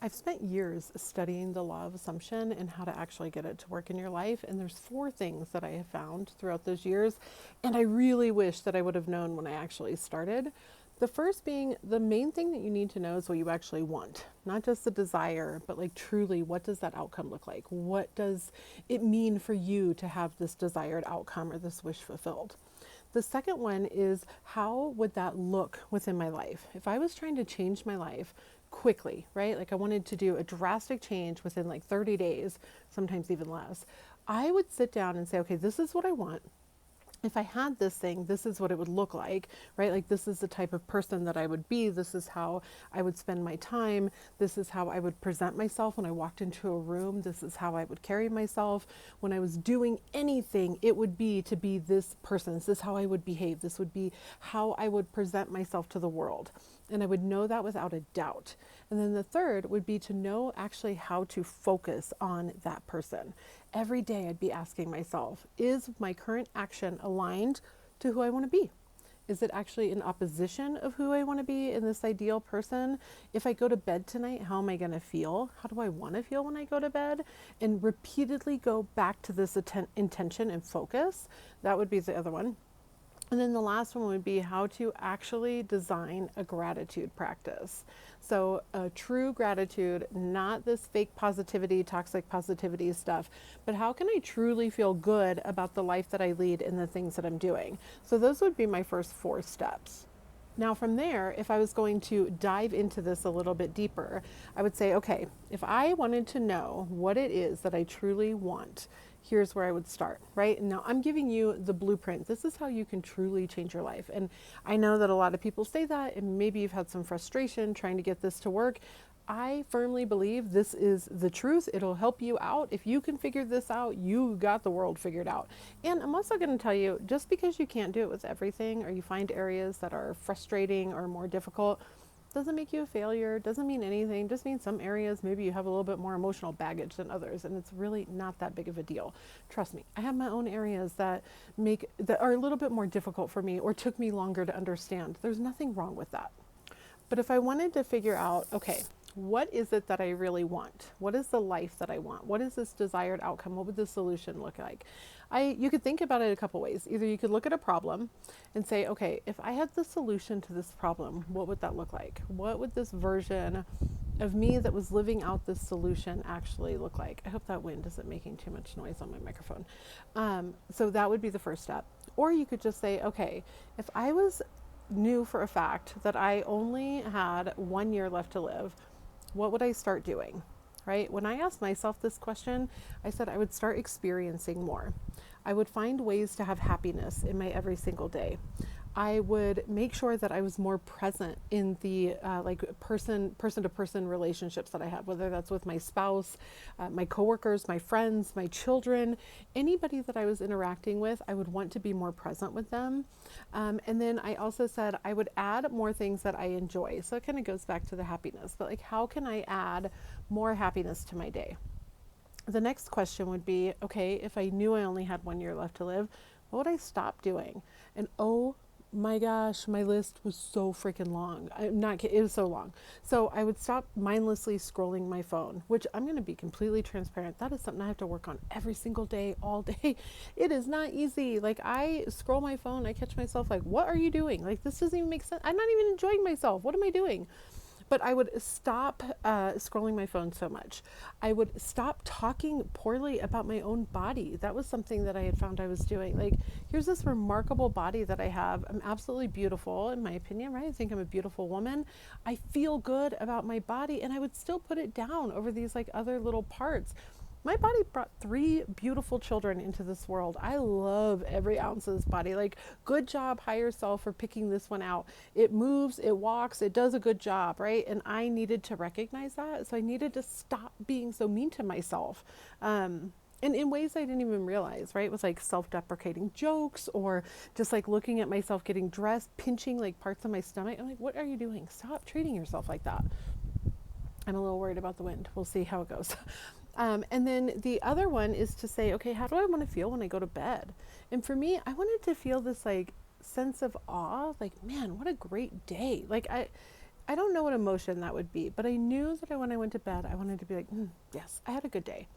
I've spent years studying the law of assumption and how to actually get it to work in your life. And there's four things that I have found throughout those years. And I really wish that I would have known when I actually started. The first being the main thing that you need to know is what you actually want, not just the desire, but like truly, what does that outcome look like? What does it mean for you to have this desired outcome or this wish fulfilled? The second one is how would that look within my life? If I was trying to change my life quickly, right? Like I wanted to do a drastic change within like 30 days, sometimes even less, I would sit down and say, okay, this is what I want. If I had this thing, this is what it would look like, right? Like, this is the type of person that I would be. This is how I would spend my time. This is how I would present myself when I walked into a room. This is how I would carry myself. When I was doing anything, it would be to be this person. This is how I would behave. This would be how I would present myself to the world. And I would know that without a doubt. And then the third would be to know actually how to focus on that person. Every day I'd be asking myself, is my current action aligned to who I want to be? Is it actually in opposition of who I want to be in this ideal person? If I go to bed tonight, how am I going to feel? How do I want to feel when I go to bed? And repeatedly go back to this intention and focus. That would be the other one. And then the last one would be how to actually design a gratitude practice. So, a true gratitude, not this fake positivity, toxic positivity stuff, but how can I truly feel good about the life that I lead and the things that I'm doing? So, those would be my first four steps. Now, from there, if I was going to dive into this a little bit deeper, I would say, okay, if I wanted to know what it is that I truly want, here's where I would start, right? And now I'm giving you the blueprint. This is how you can truly change your life. And I know that a lot of people say that, and maybe you've had some frustration trying to get this to work. I firmly believe this is the truth. It'll help you out. If you can figure this out, you got the world figured out. And I'm also going to tell you, just because you can't do it with everything, or you find areas that are frustrating or more difficult, doesn't make you a failure, doesn't mean anything, just means some areas maybe you have a little bit more emotional baggage than others, and it's really not that big of a deal. Trust me, I have my own areas that are a little bit more difficult for me or took me longer to understand. There's nothing wrong with that. But if I wanted to figure out, okay, what is it that I really want? What is the life that I want? What is this desired outcome? What would the solution look like? You could think about it a couple ways. Either you could look at a problem and say, okay, if I had the solution to this problem, what would that look like? What would this version of me that was living out this solution actually look like? I hope that wind isn't making too much noise on my microphone. So that would be the first step. Or you could just say, okay, if I knew for a fact that I only had 1 year left to live, what would I start doing? Right? When I asked myself this question, I said I would start experiencing more. I would find ways to have happiness in my every single day. I would make sure that I was more present in the like person to person relationships that I have, whether that's with my spouse, my coworkers, my friends, my children, anybody that I was interacting with. I would want to be more present with them. And then I also said I would add more things that I enjoy. So it kind of goes back to the happiness, but like, how can I add more happiness to my day? The next question would be, okay, if I knew I only had 1 year left to live, what would I stop doing? And oh my gosh, my list was so freaking long. I'm not kidding, it was so long. So I would stop mindlessly scrolling my phone, which I'm going to be completely transparent. That is something I have to work on every single day, all day. It is not easy. Like, I scroll my phone, I catch myself like, what are you doing? Like, this doesn't even make sense. I'm not even enjoying myself. What am I doing? But I would stop scrolling my phone so much. I would stop talking poorly about my own body. That was something that I had found I was doing. Like, here's this remarkable body that I have. I'm absolutely beautiful, in my opinion, right? I think I'm a beautiful woman. I feel good about my body, and I would still put it down over these like other little parts. My body brought 3 beautiful children into this world. I love every ounce of this body. Like, good job, higher self, for picking this one out. It moves, it walks, it does a good job, right? And I needed to recognize that. So I needed to stop being so mean to myself. And in ways I didn't even realize, right? It was like self-deprecating jokes, or just like looking at myself getting dressed, pinching like parts of my stomach. I'm like, what are you doing? Stop treating yourself like that. I'm a little worried about the wind. We'll see how it goes. And then the other one is to say, okay, how do I want to feel when I go to bed? And for me, I wanted to feel this like sense of awe, like, man, what a great day. Like, I don't know what emotion that would be, but I knew that when I went to bed, I wanted to be like, yes, I had a good day.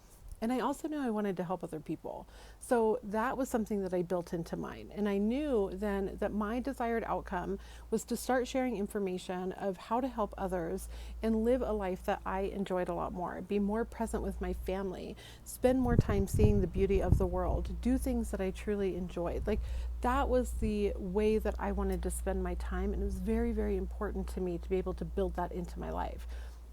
And I also knew I wanted to help other people. So that was something that I built into mine. And I knew then that my desired outcome was to start sharing information of how to help others and live a life that I enjoyed a lot more, be more present with my family, spend more time seeing the beauty of the world, do things that I truly enjoyed. Like, that was the way that I wanted to spend my time. And it was very, very important to me to be able to build that into my life.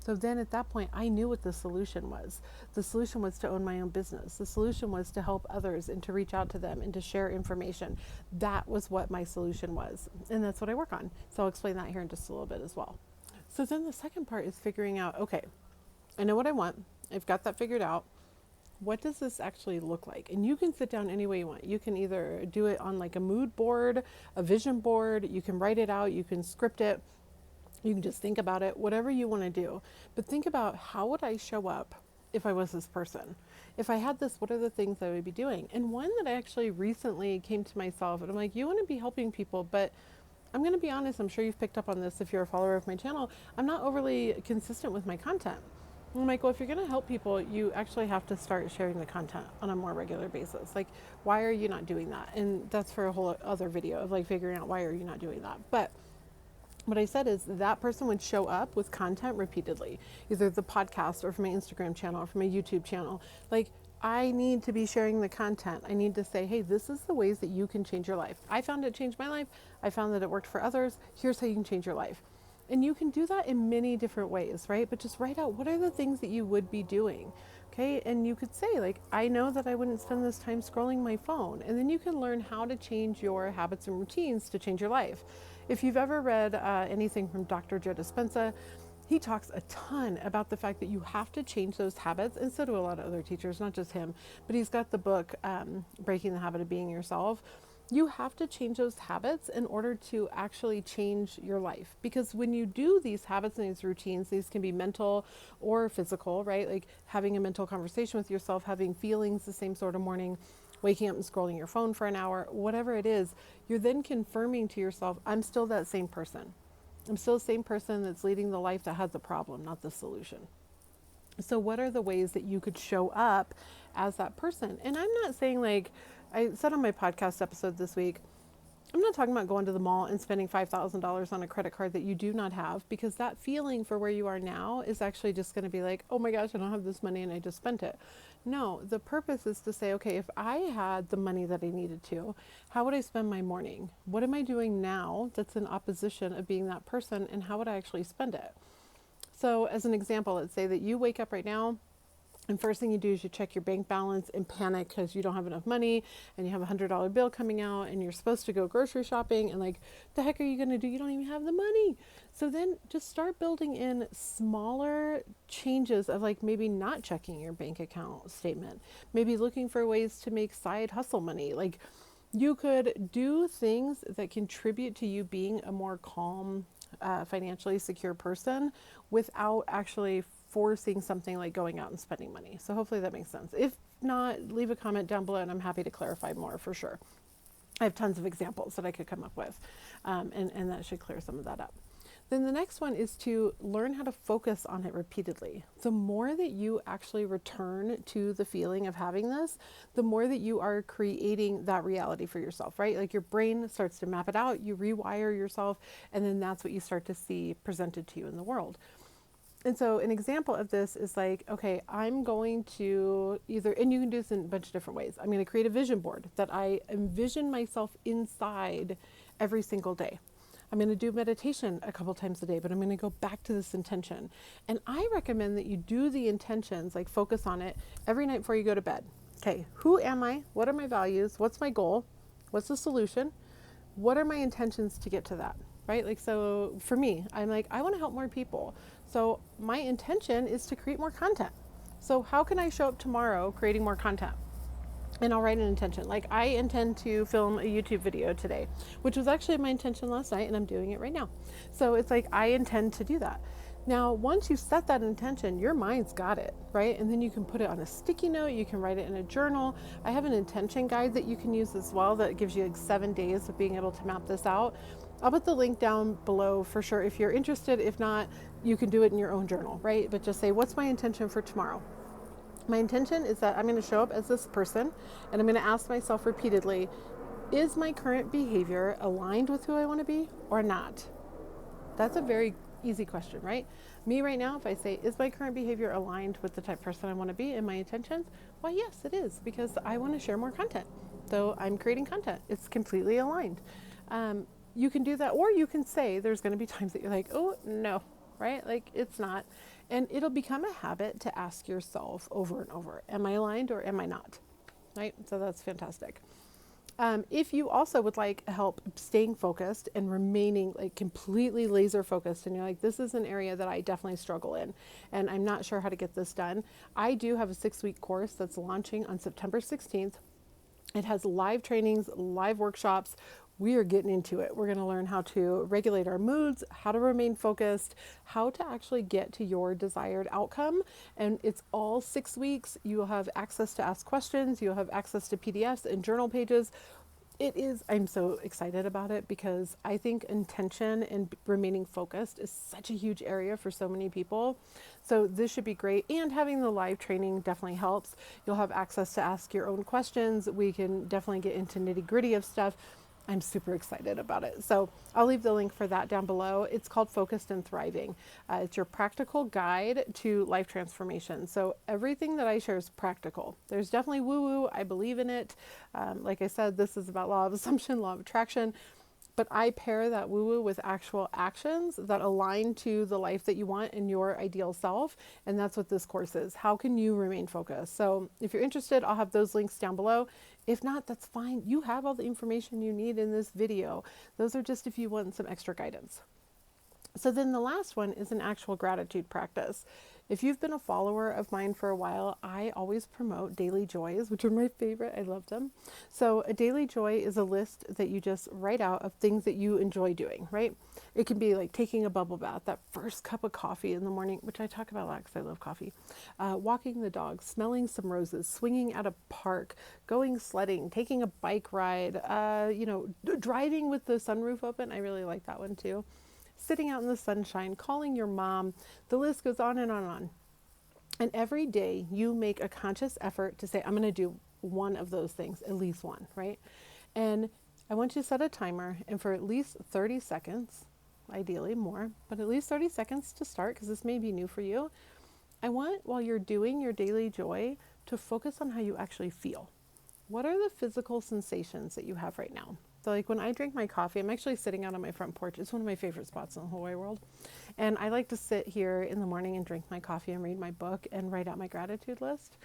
So then at that point, I knew what the solution was. The solution was to own my own business. The solution was to help others and to reach out to them and to share information. That was what my solution was. And that's what I work on. So I'll explain that here in just a little bit as well. So then the second part is figuring out, okay, I know what I want. I've got that figured out. What does this actually look like? And you can sit down any way you want. You can either do it on like a mood board, a vision board, you can write it out, you can script it. You can just think about it, whatever you want to do. But think about, how would I show up if I was this person? If I had this, what are the things I would be doing? And one that I actually recently came to myself, and I'm like, you want to be helping people, but I'm going to be honest, I'm sure you've picked up on this if you're a follower of my channel, I'm not overly consistent with my content. I'm like, well, if you're going to help people, you actually have to start sharing the content on a more regular basis. Like, why are you not doing that? And that's for a whole other video of like figuring out why are you not doing that. But what I said is that person would show up with content repeatedly, either the podcast or from my Instagram channel or from my YouTube channel. Like, I need to be sharing the content. I need to say, hey, this is the ways that you can change your life. I found it changed my life. I found that it worked for others. Here's how you can change your life. And you can do that in many different ways, right? But just write out, what are the things that you would be doing? Okay, and you could say, like, I know that I wouldn't spend this time scrolling my phone. And then you can learn how to change your habits and routines to change your life. If you've ever read anything from Dr. Joe Dispenza, he talks a ton about the fact that you have to change those habits, and so do a lot of other teachers, not just him. But he's got the book, Breaking the Habit of Being Yourself. You have to change those habits in order to actually change your life. Because when you do these habits and these routines, these can be mental or physical, right? Like having a mental conversation with yourself, having feelings the same sort of morning, waking up and scrolling your phone for an hour, whatever it is, you're then confirming to yourself, I'm still that same person. I'm still the same person that's leading the life that has the problem, not the solution. So what are the ways that you could show up as that person? And I'm not saying, like I said on my podcast episode this week, I'm not talking about going to the mall and spending $5,000 on a credit card that you do not have, because that feeling for where you are now is actually just going to be like, oh my gosh, I don't have this money and I just spent it. No, the purpose is to say, okay, if I had the money that I needed to, how would I spend my morning? What am I doing now that's in opposition of being that person, and how would I actually spend it? So as an example, let's say that you wake up right now, and first thing you do is you check your bank balance and panic because you don't have enough money and you have $100 bill coming out and you're supposed to go grocery shopping, and like, the heck are you going to do? You don't even have the money. So then just start building in smaller changes of, like, maybe not checking your bank account statement, maybe looking for ways to make side hustle money. Like, you could do things that contribute to you being a more calm, financially secure person without actually forcing something like going out and spending money. So hopefully that makes sense. If not, leave a comment down below and I'm happy to clarify more for sure. I have tons of examples that I could come up with, and that should clear some of that up. Then the next one is to learn how to focus on it repeatedly. The more that you actually return to the feeling of having this, the more that you are creating that reality for yourself, right? Like, your brain starts to map it out, you rewire yourself, and then that's what you start to see presented to you in the world. And so an example of this is like, okay, I'm going to either, and you can do this in a bunch of different ways. I'm going to create a vision board that I envision myself inside every single day. I'm going to do meditation a couple times a day, but I'm going to go back to this intention. And I recommend that you do the intentions, like focus on it every night before you go to bed. Okay, who am I? What are my values? What's my goal? What's the solution? What are my intentions to get to that? Right? Like, so for me, I'm like, I want to help more people. So my intention is to create more content. So how can I show up tomorrow creating more content? And I'll write an intention. Like, I intend to film a YouTube video today, which was actually my intention last night, and I'm doing it right now. So it's like, I intend to do that. Now, once you set that intention, your mind's got it, right? And then you can put it on a sticky note, you can write it in a journal. I have an intention guide that you can use as well that gives you like 7 days of being able to map this out. I'll put the link down below for sure if you're interested. If not, you can do it in your own journal, right? But just say, what's my intention for tomorrow? My intention is that I'm going to show up as this person and I'm going to ask myself repeatedly, is my current behavior aligned with who I want to be or not? That's a very easy question, right? Me right now, if I say, is my current behavior aligned with the type of person I want to be and my intentions? Why, yes, it is, because I want to share more content. So I'm creating content. It's completely aligned. You can do that, or you can say there's going to be times that you're like, oh, no, right? Like it's not. And it'll become a habit to ask yourself over and over, am I aligned or am I not? Right? So that's fantastic. If you also would like help staying focused and remaining like completely laser focused, and you're like, this is an area that I definitely struggle in, and I'm not sure how to get this done, I do have a 6-week course that's launching on September 16th. It has live trainings, live workshops. We are getting into it. We're going to learn how to regulate our moods, how to remain focused, how to actually get to your desired outcome. And it's all 6 weeks. You will have access to ask questions. You'll have access to PDFs and journal pages. It is, I'm so excited about it because I think intention and remaining focused is such a huge area for so many people. So this should be great. And having the live training definitely helps. You'll have access to ask your own questions. We can definitely get into nitty gritty of stuff. I'm super excited about it. So I'll leave the link for that down below. It's called Focused and Thriving. It's your practical guide to life transformation. So everything that I share is practical. There's definitely woo-woo. I believe in it. Like I said, this is about law of assumption, law of attraction. But I pair that woo-woo with actual actions that align to the life that you want in your ideal self. And that's what this course is. How can you remain focused? So if you're interested, I'll have those links down below. If not, that's fine. You have all the information you need in this video. Those are just if you want some extra guidance. So then the last one is an actual gratitude practice. If you've been a follower of mine for a while, I always promote daily joys, which are my favorite. I love them. So a daily joy is a list that you just write out of things that you enjoy doing, right? It can be like taking a bubble bath, that first cup of coffee in the morning, which I talk about a lot because I love coffee, walking the dog, smelling some roses, swinging at a park, going sledding, taking a bike ride, driving with the sunroof open. I really like that one too. Sitting out in the sunshine, calling your mom. The list goes on and on and on. And every day you make a conscious effort to say, I'm going to do one of those things, at least one, right? And I want you to set a timer, and for at least 30 seconds, ideally more, but at least 30 seconds to start, because this may be new for you. I want, while you're doing your daily joy, to focus on how you actually feel. What are the physical sensations that you have right now? So like when I drink my coffee, I'm actually sitting out on my front porch. It's one of my favorite spots in the whole wide world. And I like to sit here in the morning and drink my coffee and read my book and write out my gratitude list.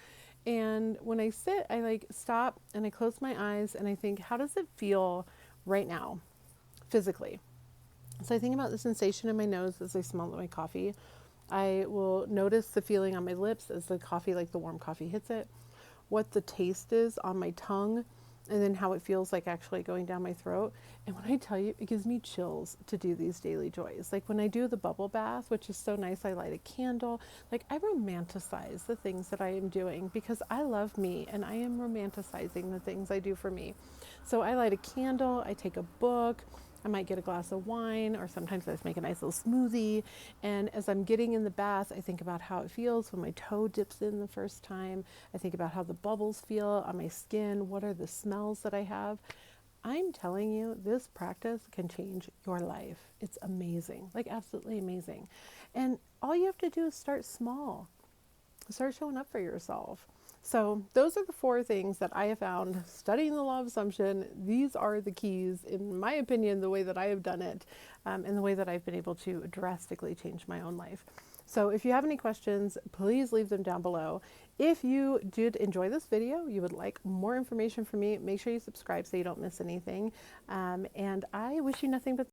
And when I sit, I like stop and I close my eyes and I think, how does it feel right now, physically? So I think about the sensation in my nose as I smell my coffee. I will notice the feeling on my lips as the coffee, like the warm coffee hits it, what the taste is on my tongue, and then how it feels like actually going down my throat. And when I tell you, it gives me chills to do these daily joys. Like when I do the bubble bath, which is so nice, I light a candle. Like I romanticize the things that I am doing because I love me and I am romanticizing the things I do for me. So I light a candle, I take a book, I might get a glass of wine, or sometimes I just make a nice little smoothie. And as I'm getting in the bath, I think about how it feels when my toe dips in the first time. I think about how the bubbles feel on my skin. What are the smells that I have? I'm telling you, this practice can change your life. It's amazing, like absolutely amazing. And all you have to do is start small. Start showing up for yourself. So those are the 4 things that I have found studying the law of assumption. These are the keys, in my opinion, the way that I have done it, and the way that I've been able to drastically change my own life. So if you have any questions, please leave them down below. If you did enjoy this video, you would like more information from me, make sure you subscribe so you don't miss anything. And I wish you nothing but